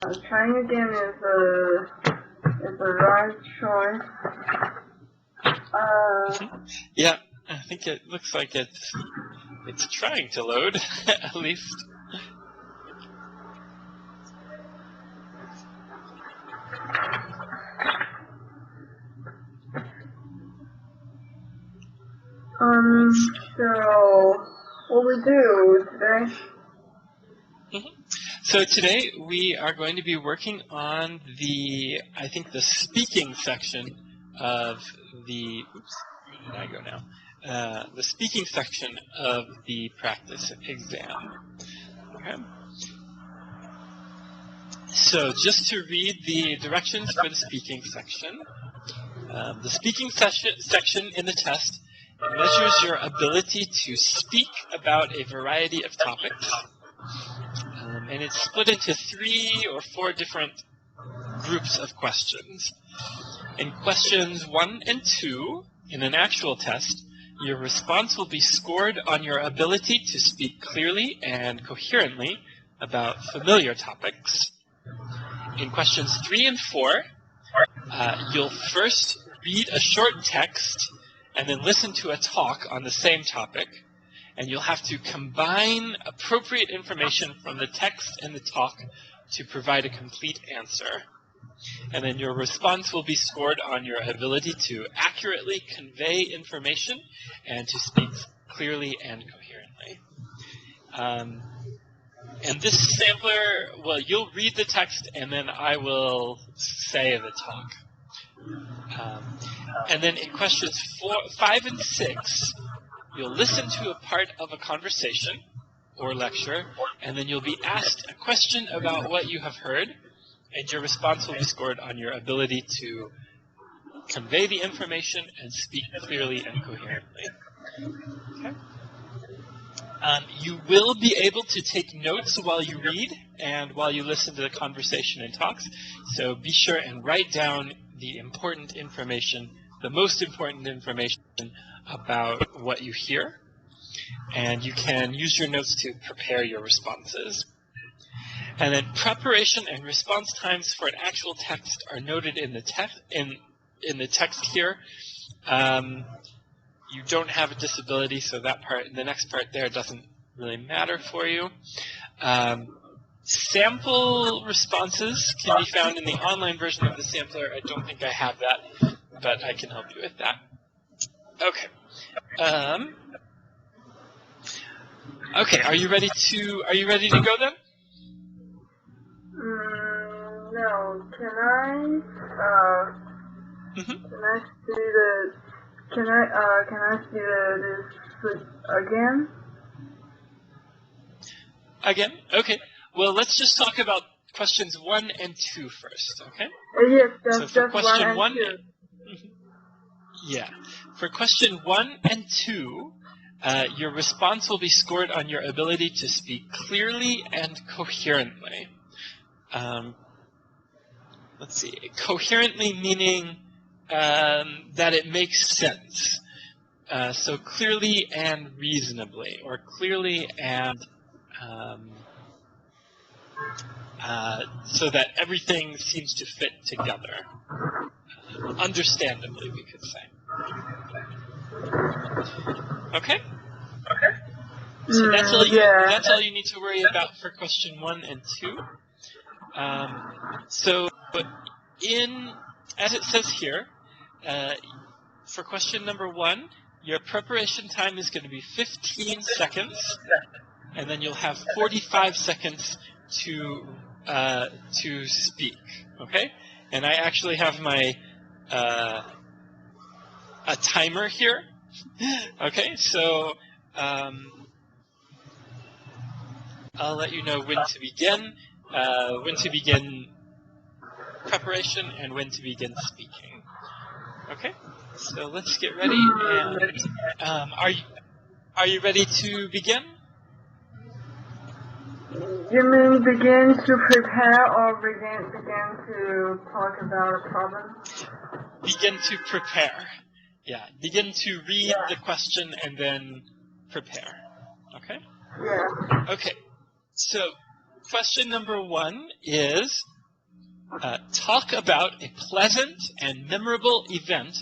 Trying again is the right choice. Yeah, I think it looks like it's trying to load, at least. So what we do today? So today we are going to be working on the speaking section of the, where did I go now? The speaking section of the practice exam. Okay. So just to read the directions for the speaking section. The speaking section in the test measures your ability to speak about a variety of topics. And it's split into 3 or 4 different groups of questions. In questions 1 and 2, in an actual test, your response will be scored on your ability to speak clearly and coherently about familiar topics. In questions 3 and 4, you'll first read a short text and then listen to a talk on the same topic. And you'll have to combine appropriate information from the text and the talk to provide a complete answer. And then your response will be scored on your ability to accurately convey information and to speak clearly and coherently. And this sampler, well, you'll read the text and then I will say the talk. And then in questions 5 and 6, you'll listen to a part of a conversation or lecture, and then you'll be asked a question about what you have heard, and your response will be scored on your ability to convey the information and speak clearly and coherently. Okay. You will be able to take notes while you read and while you listen to the conversation and talks, so be sure and write down the important information, the most important information about what you hear, and you can use your notes to prepare your responses. And then preparation and response times for an actual text are noted in the text here. You don't have a disability, so that part, the next part there doesn't really matter for you. Sample responses can be found in the online version of the sampler. I don't think I have that, but I can help you with that. Okay. Okay. Are you ready to go then? No. Can I see this again? Again? Okay. Well, let's just talk about questions 1 and 2 first. Okay. Yes. So for just question 1 and 2. Yeah. For question 1 and 2, your response will be scored on your ability to speak clearly and coherently. Let's see. Coherently meaning that it makes sense. So clearly and reasonably, or clearly and so that everything seems to fit together. Understandably, we could say. Okay? So that's all you need to worry about for question 1 and 2. So as it says here, for question number 1, your preparation time is going to be 15 seconds, and then you'll have 45 seconds to speak. Okay? And I actually have my a timer here. Okay, so I'll let you know when to begin preparation and when to begin speaking. Okay, so let's get ready. And are you ready to begin? You mean begin to prepare or begin to talk about a problem? Begin to prepare. Yeah, begin to read the question and then prepare. Okay? Yeah. Okay, so question number 1 is talk about a pleasant and memorable event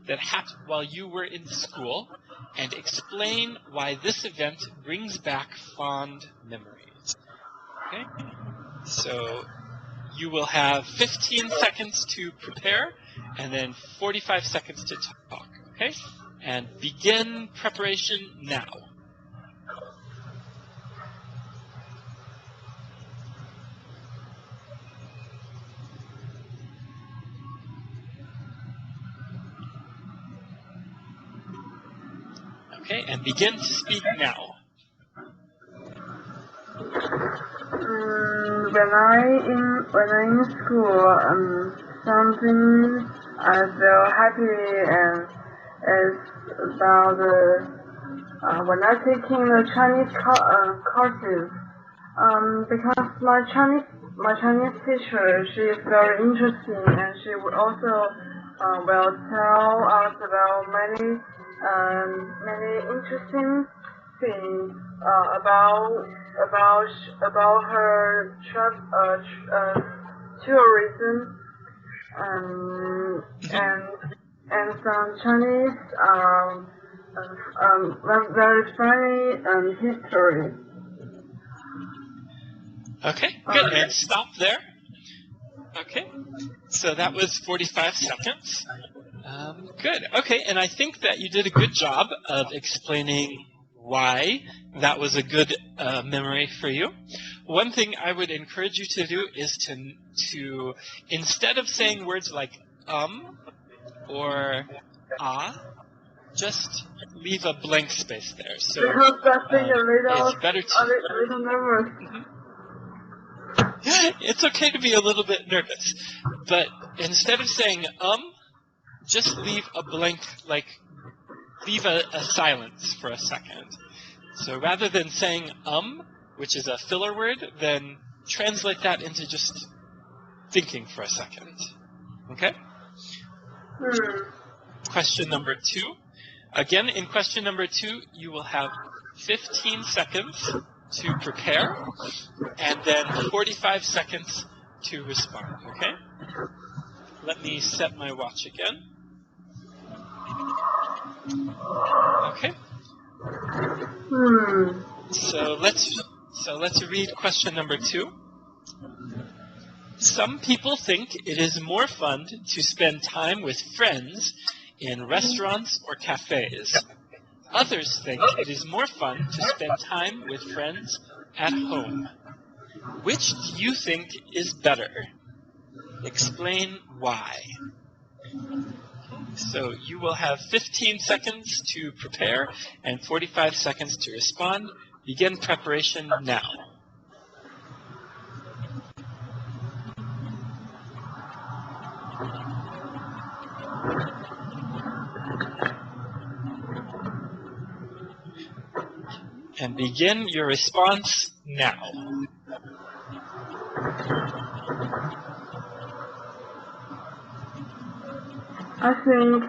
that happened while you were in school and explain why this event brings back fond memories. Okay? So you will have 15 seconds to prepare and then 45 seconds to talk. Okay? And begin preparation now. Okay, and begin to speak now. When I in school, something I feel happy and is about when I taking the Chinese courses. Because my Chinese teacher, she is very interesting, and she would also will tell us about many interesting things about her tourism and some Chinese very funny history. Okay, good. And stop there. Okay, so that was 45 seconds. Good. Okay, and I think that you did a good job of explaining why that was a good memory for you. One thing I would encourage you to do is to instead of saying words like or just leave a blank space there. So because that's it's better to. a little nervous. Mm-hmm. It's okay to be a little bit nervous, but instead of saying just leave a blank, like leave a silence for a second. So rather than saying which is a filler word, then translate that into just thinking for a second. Okay? Question number 2. Again, in question number 2, you will have 15 seconds to prepare, and then 45 seconds to respond, okay? Let me set my watch again. Okay. So let's read question number 2. Some people think it is more fun to spend time with friends in restaurants or cafes. Others think it is more fun to spend time with friends at home. Which do you think is better? Explain why. So you will have 15 seconds to prepare and 45 seconds to respond. Begin preparation now. And begin your response now. I think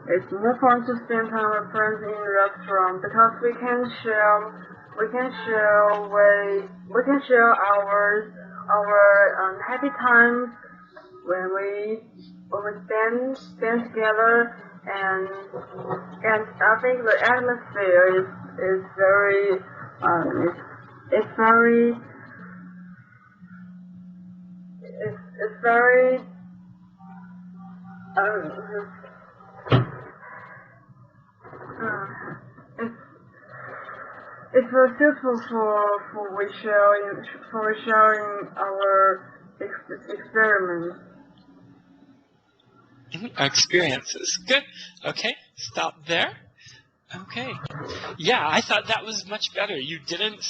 it's more fun to spend time with friends in a restaurant because we can share our happy times when we spend together, and I think the atmosphere is very it's very it's very suitable for sharing our experiments. Experiences. Good. Okay, stop there. Okay. Yeah, I thought that was much better. You didn't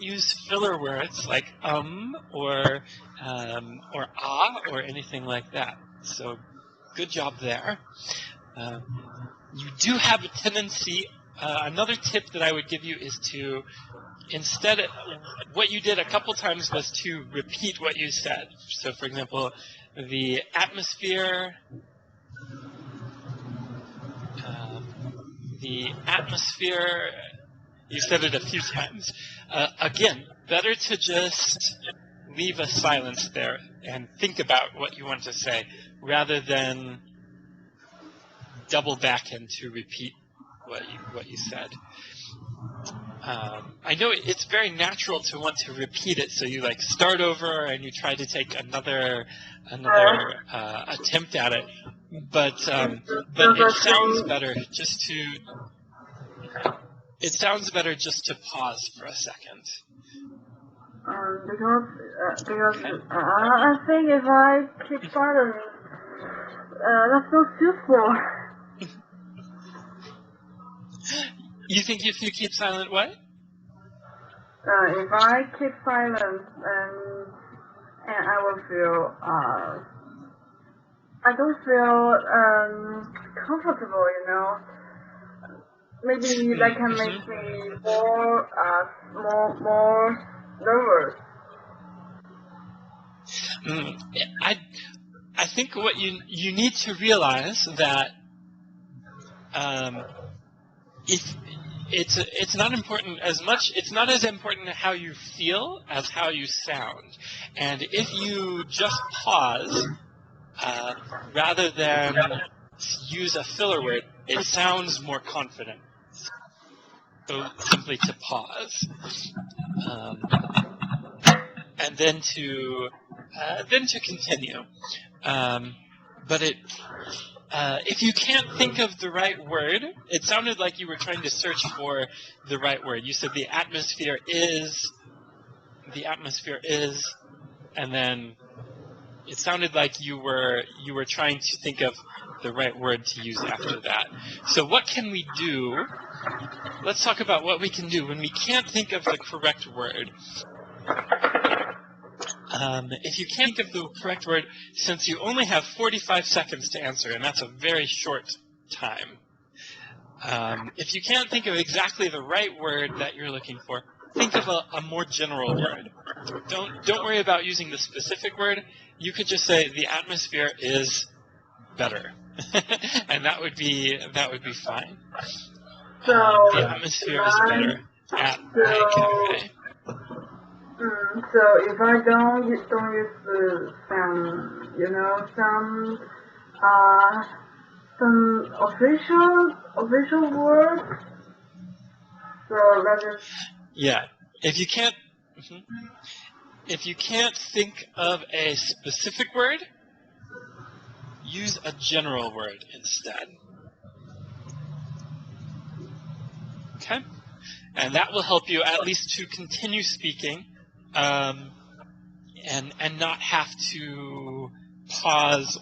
use filler words like or or anything like that. So good job there. You do have a tendency, another tip that I would give you is to, instead of, what you did a couple times was to repeat what you said. So for example, the atmosphere, you said it a few times. Again, better to just leave a silence there and think about what you want to say rather than double back and to repeat what you said. I know it's very natural to want to repeat it, so you like start over and you try to take another attempt at it. But it sounds better just to pause for a second. Because I think if I keep silent, that's not useful. You think if you keep silent, what? If I keep silent, and I will feel, I don't feel comfortable, you know. Maybe that can make me more nervous. I think what you need to realize that if it's not important as much. It's not as important how you feel as how you sound. And if you just pause rather than use a filler word, it sounds more confident. So simply to pause, and then to continue. But if you can't think of the right word, it sounded like you were trying to search for the right word. You said the atmosphere is, and then it sounded like you were trying to think of the right word to use after that. So what can we do? Let's talk about what we can do when we can't think of the correct word. If you can't think of the correct word, since you only have 45 seconds to answer, and that's a very short time, if you can't think of exactly the right word that you're looking for, think of a more general word. Don't worry about using the specific word. You could just say the atmosphere is better, and that would be fine. So the atmosphere is better at a cafe. So if I don't use some official words, so that is. Yeah, if you can't think of a specific word, use a general word instead. Okay? And that will help you at least to continue speaking, and not have to pause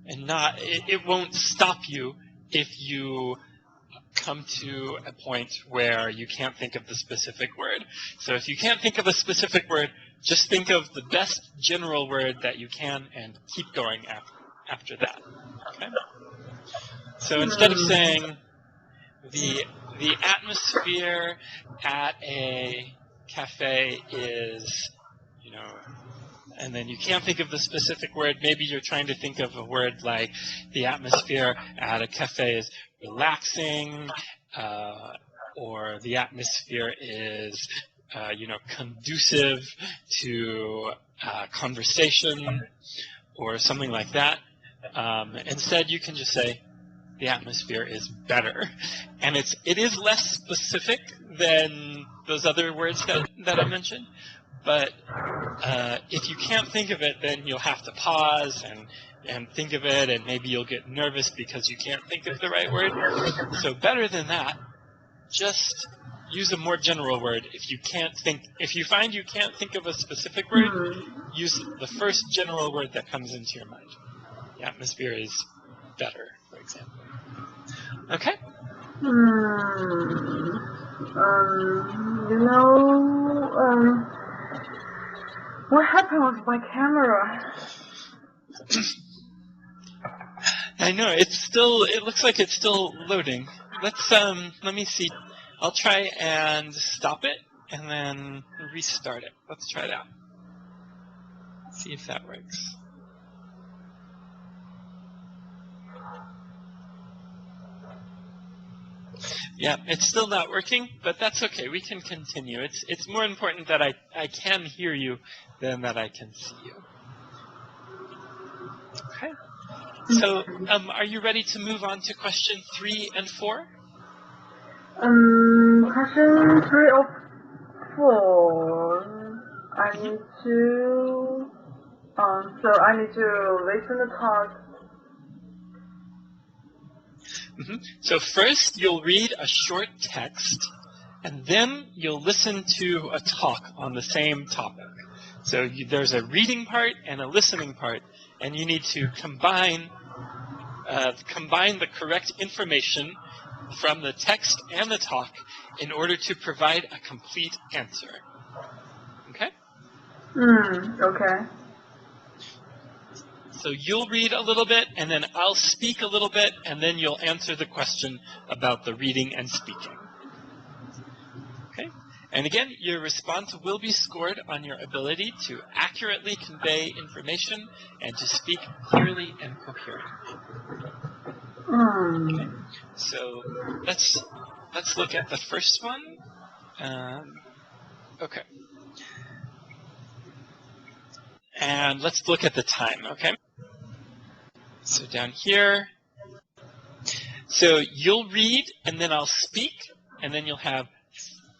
it won't stop you if you come to a point where you can't think of the specific word. So if you can't think of a specific word, just think of the best general word that you can and keep going after that. Okay? So instead of saying the atmosphere at a cafe is, and then you can't think of the specific word, maybe you're trying to think of a word like the atmosphere at a cafe is relaxing, or the atmosphere is, conducive to conversation, or something like that. Instead, you can just say, the atmosphere is better. And it is less specific than those other words that I mentioned. But if you can't think of it, then you'll have to pause and think of it, and maybe you'll get nervous because you can't think of the right word. So better than that, just use a more general word. If you find you can't think of a specific word, use the first general word that comes into your mind. The atmosphere is better, for example. Okay? What happened with my camera? I know, it looks like it's still loading. Let me see. I'll try and stop it and then restart it. Let's try that. See if that works. Yeah, it's still not working, but that's okay. We can continue. It's more important that I can hear you than that I can see you. Okay. So, are you ready to move on to question 3 and 4? Question 3 of 4. I need to. So I need to listen to talk. So first, you'll read a short text, and then you'll listen to a talk on the same topic. So there's a reading part and a listening part, and you need to combine the correct information from the text and the talk in order to provide a complete answer. Okay? Okay. So you'll read a little bit, and then I'll speak a little bit, and then you'll answer the question about the reading and speaking. Okay? And again, your response will be scored on your ability to accurately convey information and to speak clearly and coherently. Okay? So let's look at the first one. Okay. And let's look at the time, okay? So down here, so you'll read, and then I'll speak, and then you'll have,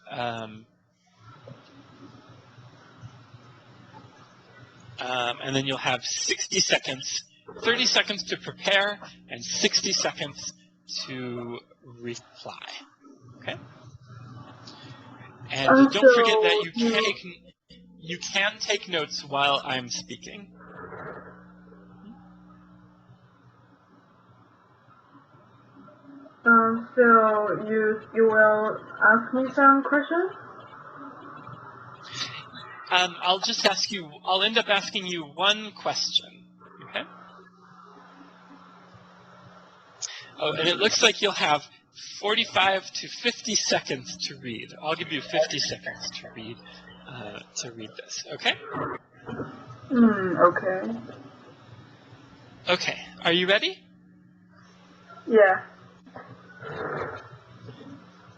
and then you'll have 60 seconds, 30 seconds to prepare, and 60 seconds to reply, okay? And don't forget that you can take notes while I'm speaking. So you will ask me some questions? I'll end up asking you one question, okay? Oh, and it looks like you'll have 45 to 50 seconds to read. I'll give you 50 seconds to read this, okay? Okay. Okay, are you ready? Yeah.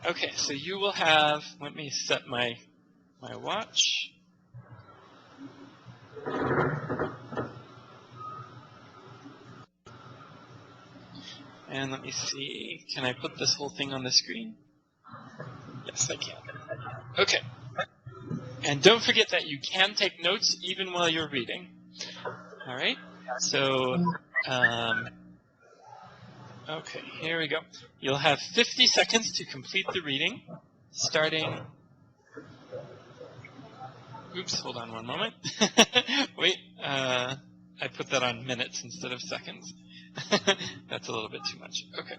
Okay, so you will have, let me set my watch. And let me see, can I put this whole thing on the screen? Yes, I can. Okay. And don't forget that you can take notes even while you're reading. All right? So, okay, here we go. You'll have 50 seconds to complete the reading, starting... Oops, hold on one moment. Wait, I put that on minutes instead of seconds. That's a little bit too much. Okay.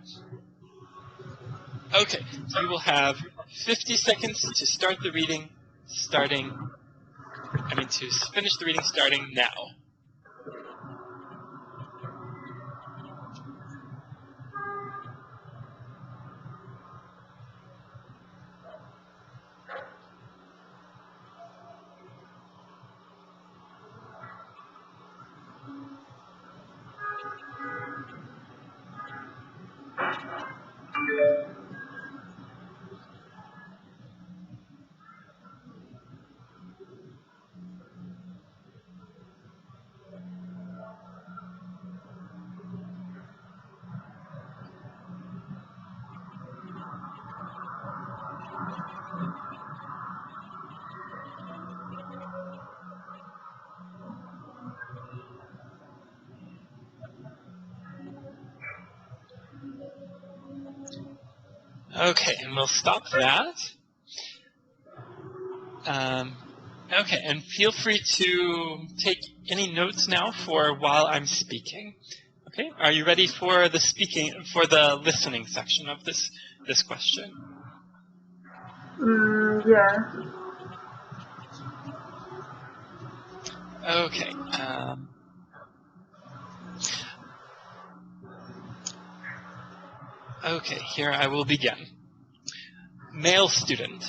Okay, so you will have 50 seconds to start the reading, to finish the reading starting now. Okay, and we'll stop that. Okay, and feel free to take any notes now for while I'm speaking. Okay, are you ready for the listening section of this question? Yeah. Okay. Okay, here I will begin. Male student.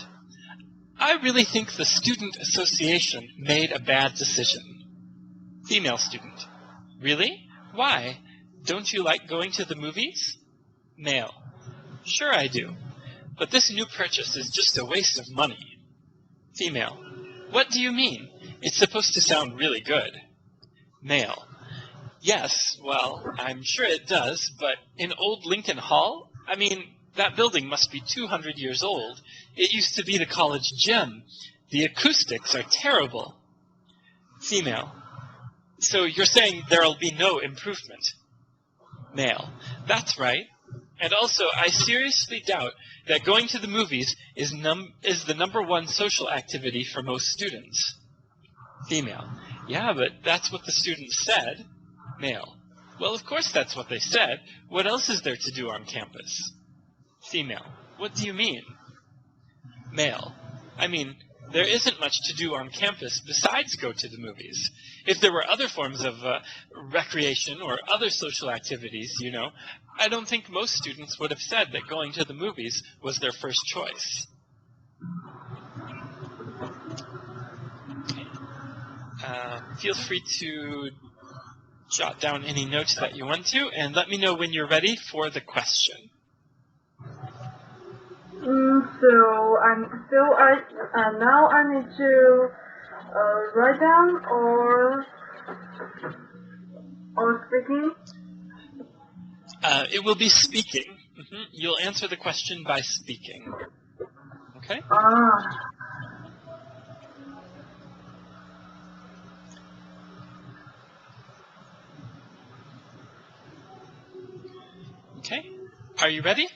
I really think the student association made a bad decision. Female student. Really? Why? Don't you like going to the movies? Male. Sure I do. But this new purchase is just a waste of money. Female. What do you mean? It's supposed to sound really good. Male. Yes, well, I'm sure it does, but in old Lincoln Hall? I mean, that building must be 200 years old. It used to be the college gym. The acoustics are terrible. Female. So you're saying there'll be no improvement? Male. That's right. And also, I seriously doubt that going to the movies is the #1 social activity for most students. Female. Yeah, but that's what the students said. Male. Well, of course that's what they said. What else is there to do on campus? Female. What do you mean? Male. I mean, there isn't much to do on campus besides go to the movies. If there were other forms of recreation or other social activities, you know, I don't think most students would have said that going to the movies was their first choice. Feel free to jot down any notes that you want to, and let me know when you're ready for the question. Now I need to write down or speaking. It will be speaking. You'll answer the question by speaking. Okay? Okay. Are you ready?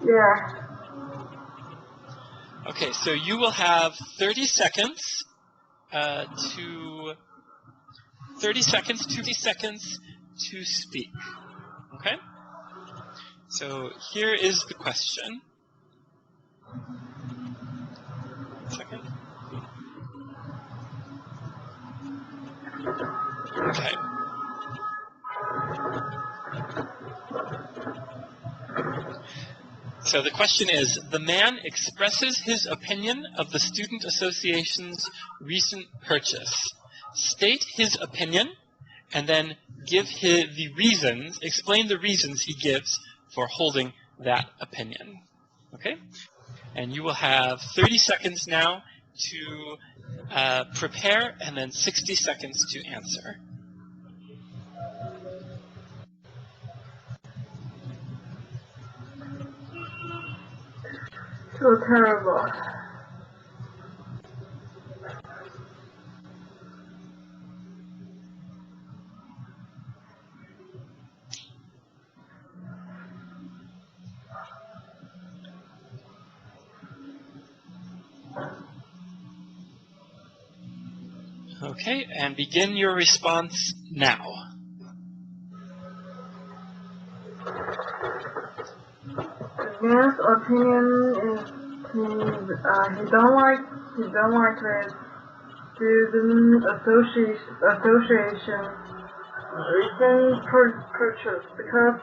Yeah. Okay, so you will have 30 seconds to speak. Okay? So here is the question. Second. Okay. So the question is, the man expresses his opinion of the Student Association's recent purchase. State his opinion, and then explain the reasons he gives for holding that opinion. Okay? And you will have 30 seconds now to prepare, and then 60 seconds to answer. So terrible. Okay, and begin your response now. His opinion is he don't like the student association recent purchase because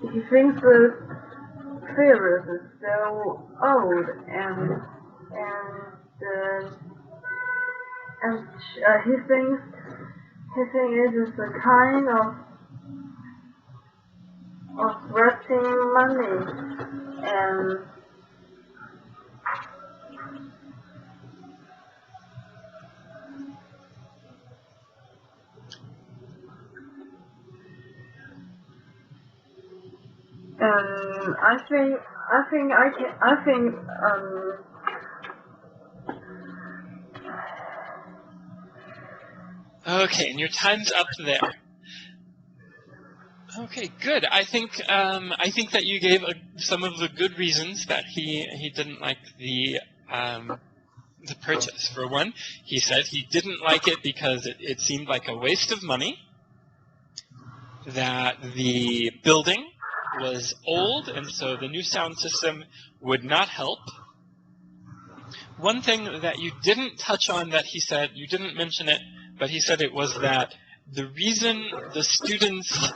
he thinks the series is so old and he thinks it is a kind of wasting money and I think Okay, and your time's up there. Okay, good. I think that you gave some of the good reasons that he didn't like the purchase. For one, he said he didn't like it because it seemed like a waste of money, that the building was old, and so the new sound system would not help. One thing that you didn't touch on that he said, you didn't mention it, but he said it was that the reason the students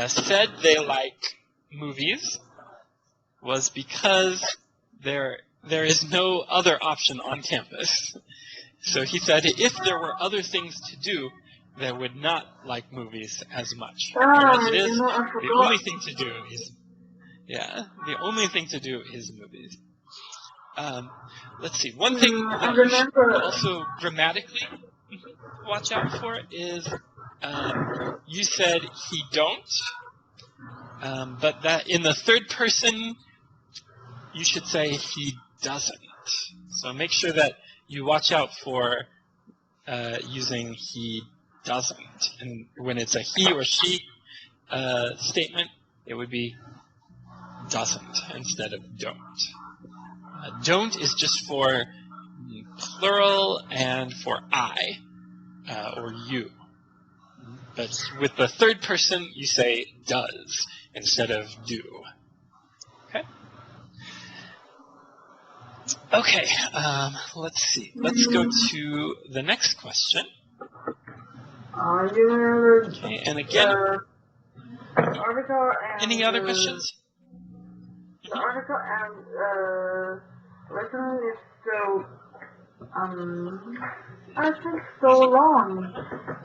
said they like movies was because there is no other option on campus. So he said if there were other things to do, they would not like movies as much. But as it is, I the forgot. only thing to do is, the only thing to do is movies. Let's see. One thing I that you should remember. also grammatically watch out for is you said he don't, but that in the third person you should say he doesn't. So make sure that you watch out for using he doesn't. And when it's a he or she statement, it would be doesn't instead of don't. Don't is just for plural and for I or you. But with the third person, you say does instead of do. Okay? Okay, let's see. Let's go to the next question. Okay, and again, Article and any other questions? The article and lesson is so I think so long,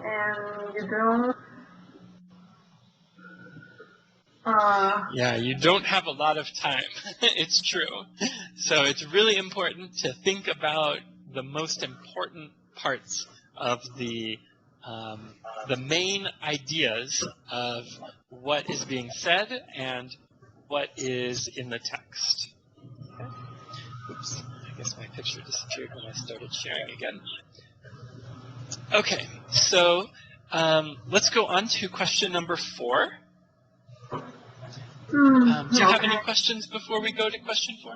and you don't. Yeah, you don't have a lot of time. It's true. So it's really important to think about the most important parts of the main ideas of what is being said and what is in the text. Okay. Oops, I guess my picture disappeared when I started sharing again. Okay, so let's go on to question number 4. Do you have any questions before we go to question 4?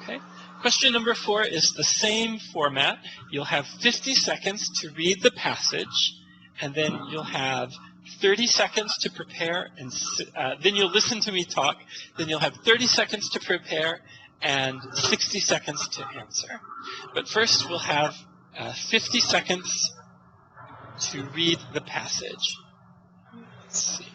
Okay. Question number 4 is the same format. You'll have 50 seconds to read the passage, and then you'll have 30 seconds to prepare, and then you'll listen to me talk. Then you'll have 30 seconds to prepare and 60 seconds to answer. But first, we'll have 50 seconds to read the passage. Let's see.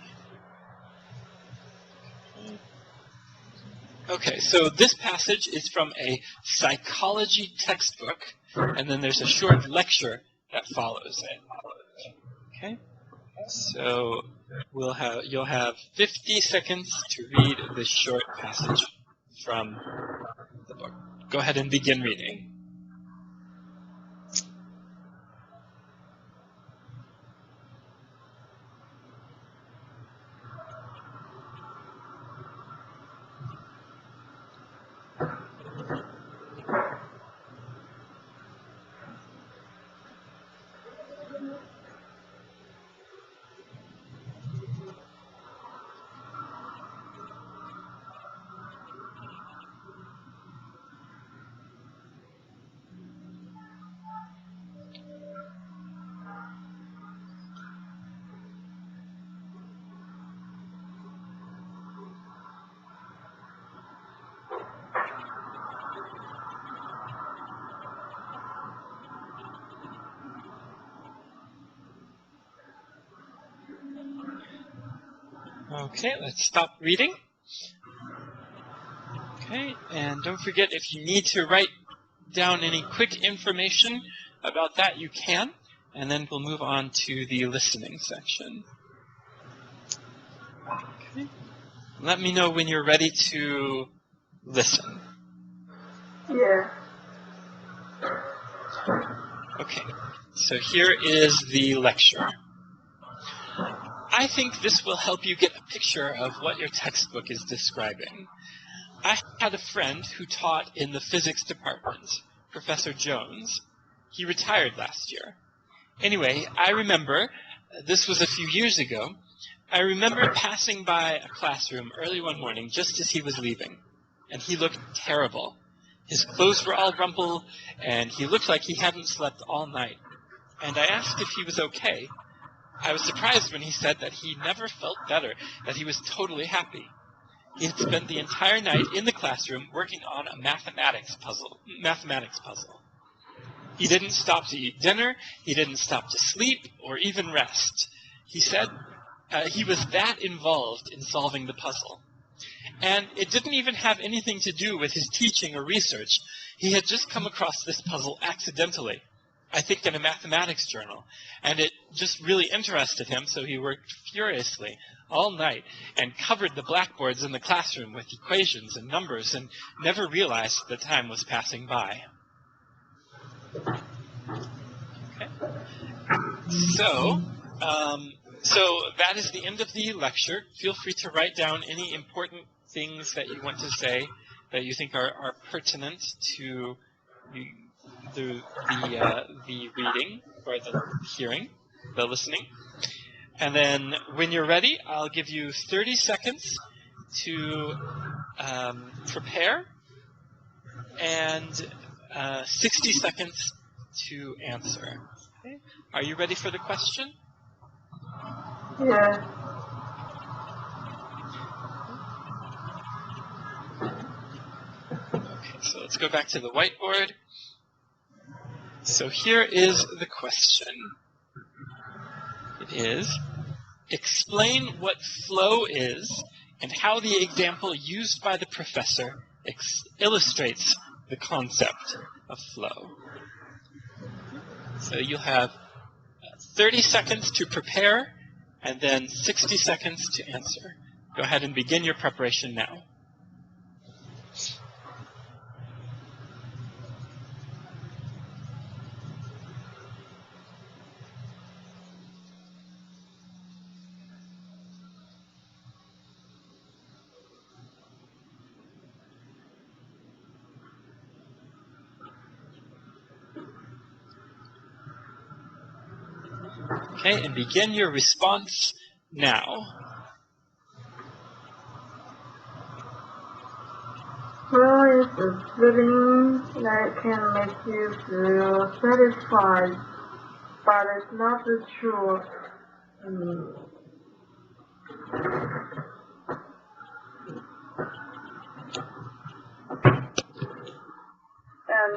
Okay, so this passage is from a psychology textbook, and then there's a short lecture that follows it. Okay, so you'll have 50 seconds to read this short passage from the book. Go ahead and begin reading. Okay, let's stop reading. Okay, and don't forget, if you need to write down any quick information about that, you can, and then we'll move on to the listening section. Okay. Let me know when you're ready to listen. Yeah. Okay, so here is the lecture. I think this will help you get a picture of what your textbook is describing. I had a friend who taught in the physics department, Professor Jones. He retired last year. Anyway, I remember, this was a few years ago, I remember passing by a classroom early one morning just as he was leaving, and he looked terrible. His clothes were all rumpled, and he looked like he hadn't slept all night. And I asked if he was okay. I was surprised when he said that he never felt better, that he was totally happy. He had spent the entire night in the classroom working on a mathematics puzzle. He didn't stop to eat dinner, he didn't stop to sleep, or even rest. He said he was that involved in solving the puzzle. And it didn't even have anything to do with his teaching or research. He had just come across this puzzle accidentally, I think in a mathematics journal, and it just really interested him, so he worked furiously all night and covered the blackboards in the classroom with equations and numbers and never realized the time was passing by. Okay. So that is the end of the lecture. Feel free to write down any important things that you want to say that you think are pertinent to the reading or the hearing, the listening. And then when you're ready, I'll give you 30 seconds to prepare and 60 seconds to answer. Okay. Are you ready for the question? Yeah. Okay, so let's go back to the whiteboard. So here is the question. It is, explain what flow is and how the example used by the professor illustrates the concept of flow. So you'll have 30 seconds to prepare and then 60 seconds to answer. Go ahead and begin your preparation now. Okay, and begin your response now. Flow is a feeling that can make you feel satisfied, but it's not the truth. And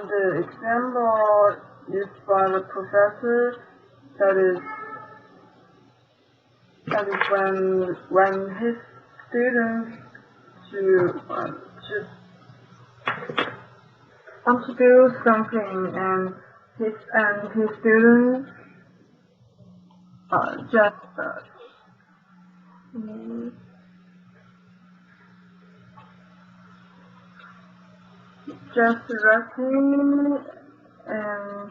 the example used by the professor, that is when his students want to do something, and his students just resting and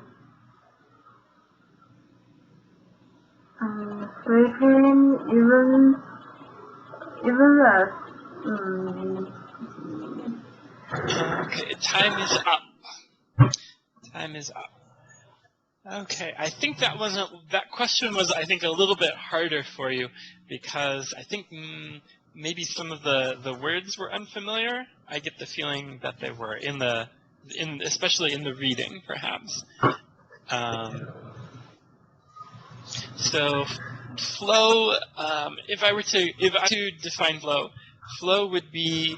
sleeping, even less. Okay, time is up. Time is up. Okay, I think that question was, I think, a little bit harder for you because I think maybe some of the words were unfamiliar. I get the feeling that they were especially in the reading, perhaps. So flow, if I were to define flow, flow would be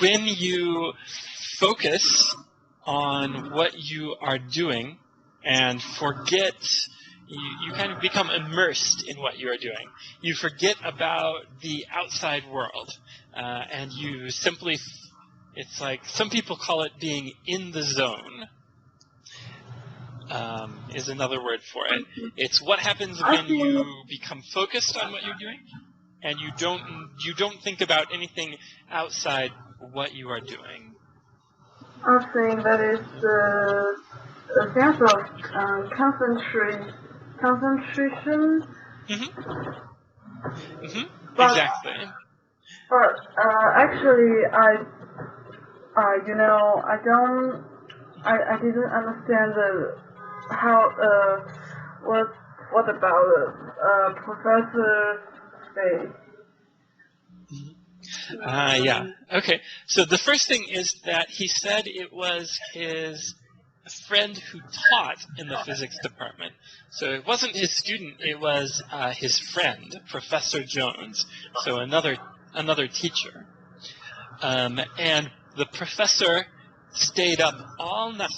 when you focus on what you are doing and forget, you kind of become immersed in what you are doing. You forget about the outside world, and you simply, it's like, some people call it being in the zone. Is another word for it. It's what happens when you become focused on what you're doing, and you don't think about anything outside what you are doing. I think that is the sense of concentration. Exactly. But actually, I didn't understand what about Professor say. Yeah. Okay. So the first thing is that he said it was his friend who taught in the physics department. So it wasn't his student, it was his friend, Professor Jones, so another teacher. And the professor stayed up all night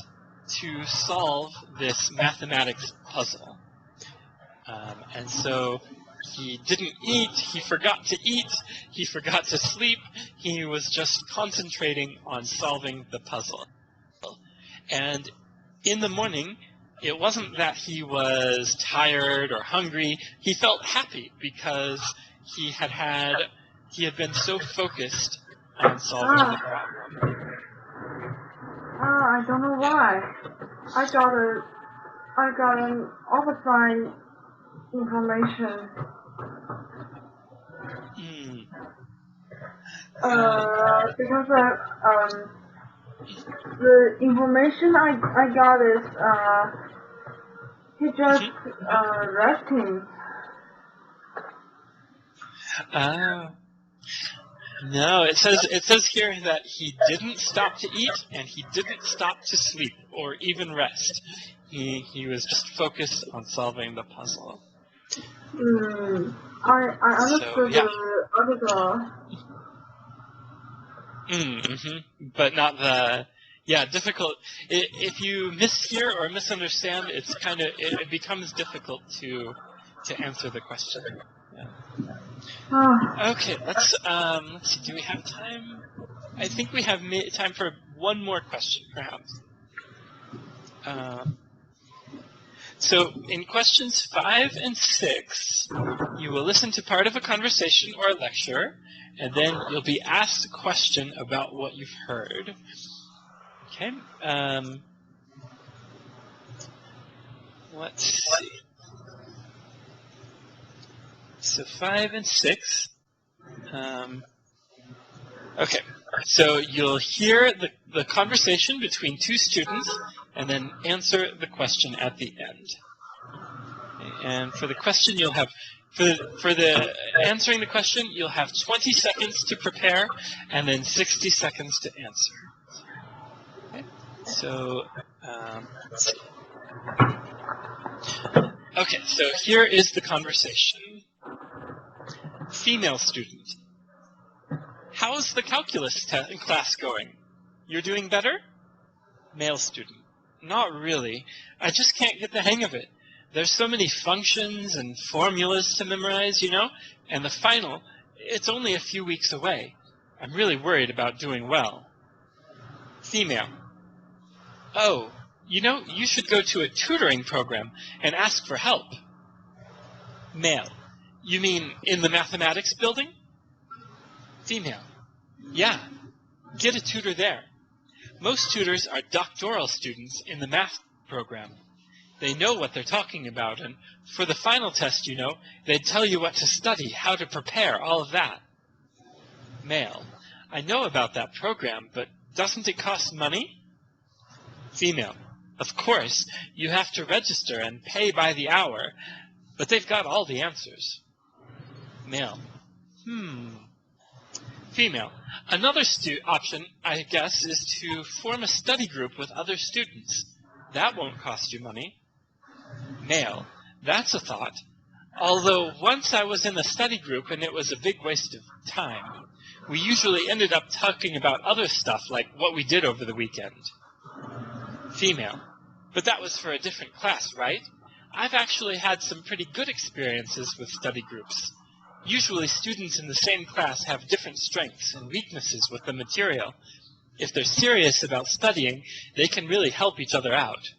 to solve this mathematics puzzle. And so he didn't eat, he forgot to eat, he forgot to sleep, he was just concentrating on solving the puzzle. And in the morning, it wasn't that he was tired or hungry. He felt happy because he had been so focused on solving the problem. I don't know why. I got an oversight information. Because the information I got is he just resting. No, it says here that he didn't stop to eat and he didn't stop to sleep or even rest. He was just focused on solving the puzzle. I understood yeah. the article. But not the difficult. If you mishear or misunderstand, it becomes difficult to answer the question. Yeah. Okay, let's see. Do we have time? I think we have time for one more question, perhaps. So in questions 5 and 6, you will listen to part of a conversation or a lecture, and then you'll be asked a question about what you've heard. Okay. Let's see. So 5 and 6. Okay. So you'll hear the conversation between two students, and then answer the question at the end. Okay. And for the question, you'll have for the answering the question, you'll have 20 seconds to prepare, and then 60 seconds to answer. Okay. So let's see. Okay, so here is the conversation. Female student. How's the calculus class going? You're doing better? Male student. Not really. I just can't get the hang of it. There's so many functions and formulas to memorize, and the final, it's only a few weeks away. I'm really worried about doing well. Female. Oh, you should go to a tutoring program and ask for help. Male. You mean in the mathematics building? Female. Yeah, get a tutor there. Most tutors are doctoral students in the math program. They know what they're talking about, and for the final test, they'd tell you what to study, how to prepare, all of that. Male. I know about that program, but doesn't it cost money? Female. Of course, you have to register and pay by the hour, but they've got all the answers. Male. Female. Another option, I guess, is to form a study group with other students. That won't cost you money. Male. That's a thought. Although once I was in a study group and it was a big waste of time. We usually ended up talking about other stuff like what we did over the weekend. Female. But that was for a different class, right? I've actually had some pretty good experiences with study groups. Usually students in the same class have different strengths and weaknesses with the material. If they're serious about studying, they can really help each other out.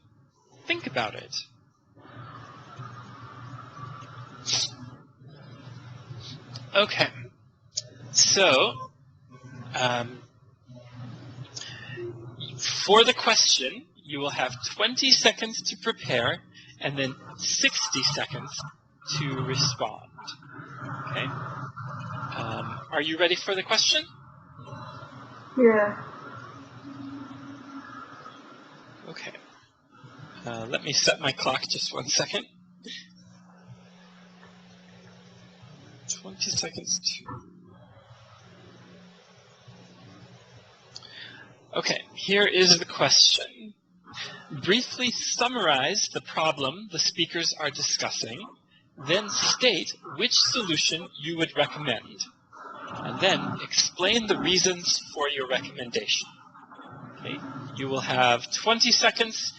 Think about it. Okay. So, for the question, you will have 20 seconds to prepare and then 60 seconds to respond. Okay. Are you ready for the question? Yeah. Okay. Let me set my clock just 1 second. 20 seconds to... Okay, here is the question. Briefly summarize the problem the speakers are discussing, then state which solution you would recommend, and then explain the reasons for your recommendation. Okay? You will have 20 seconds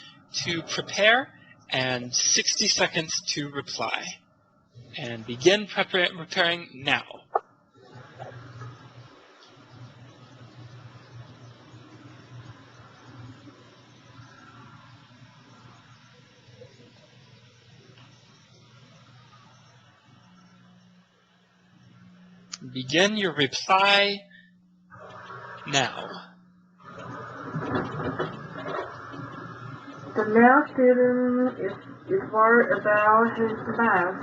to prepare and 60 seconds to reply. And begin preparing now. Begin your reply now. The male student is worried about his math.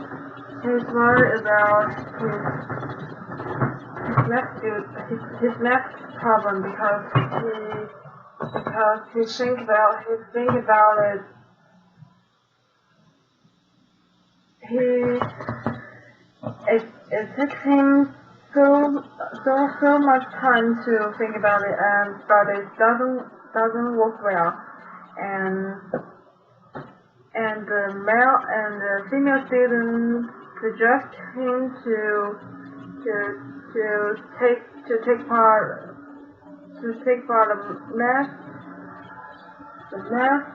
He's worried about his math problem because he think about it. It takes him so much time to think about it, but it doesn't work well. And the male and the female student suggest him to take part of math. The math.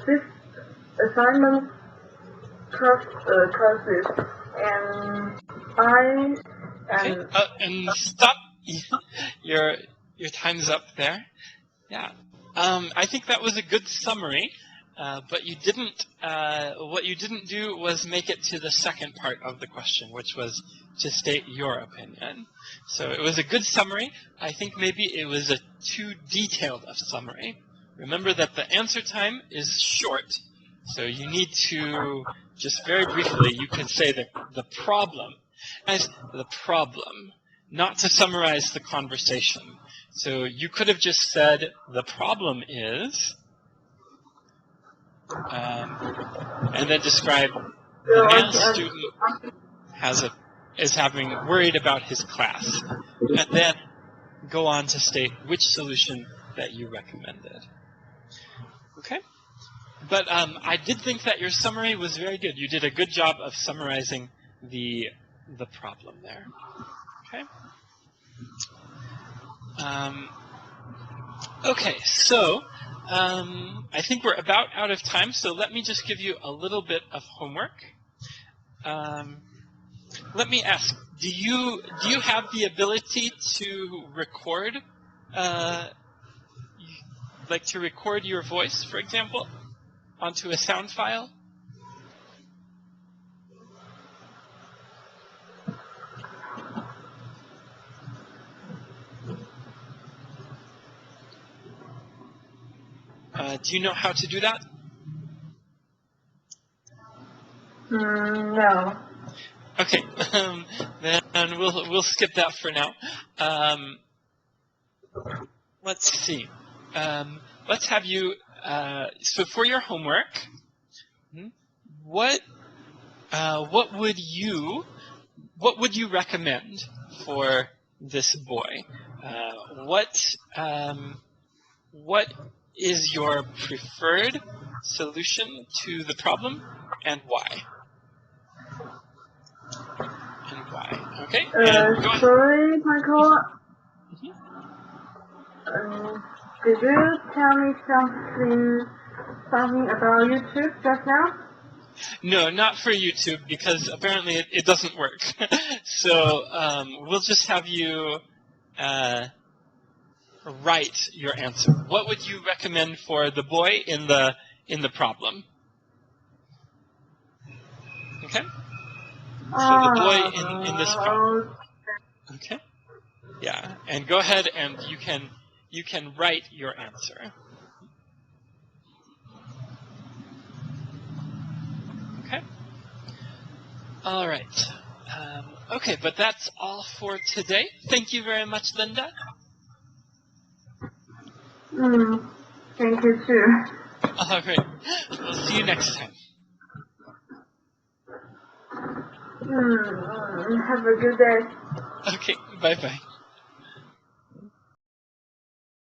This assignment classes, and and stop. Your time's up there. Yeah. I think that was a good summary, but you didn't. What you didn't do was make it to the second part of the question, which was to state your opinion. So it was a good summary. I think maybe it was a too detailed a summary. Remember that the answer time is short, so you need to just very briefly. You can say the problem as the problem, not to summarize the conversation. So you could have just said the problem is, and then describe the male student is worried about his class, and then go on to state which solution that you recommended. Okay? But I did think that your summary was very good. You did a good job of summarizing the problem there. Okay? Okay, so I think we're about out of time, so let me just give you a little bit of homework. Let me ask, do you have the ability to record, like to record your voice, for example, onto a sound file? Do you know how to do that? No. Okay, then we'll skip that for now. Let's see. Let's have you. So for your homework, what would you recommend for this boy? What is your preferred solution to the problem, and why? Okay. Sorry, Michael. Did you tell me something about YouTube just now? No, not for YouTube, because apparently it doesn't work. So we'll just have you write your answer. What would you recommend for the boy in the problem? Okay. So the boy in this problem. Okay. Yeah, and go ahead and you can write your answer. Okay. All right. Okay, but that's all for today. Thank you very much, Linda. Thank you too. All right. We'll see you next time. Have a good day. Okay. Bye-bye.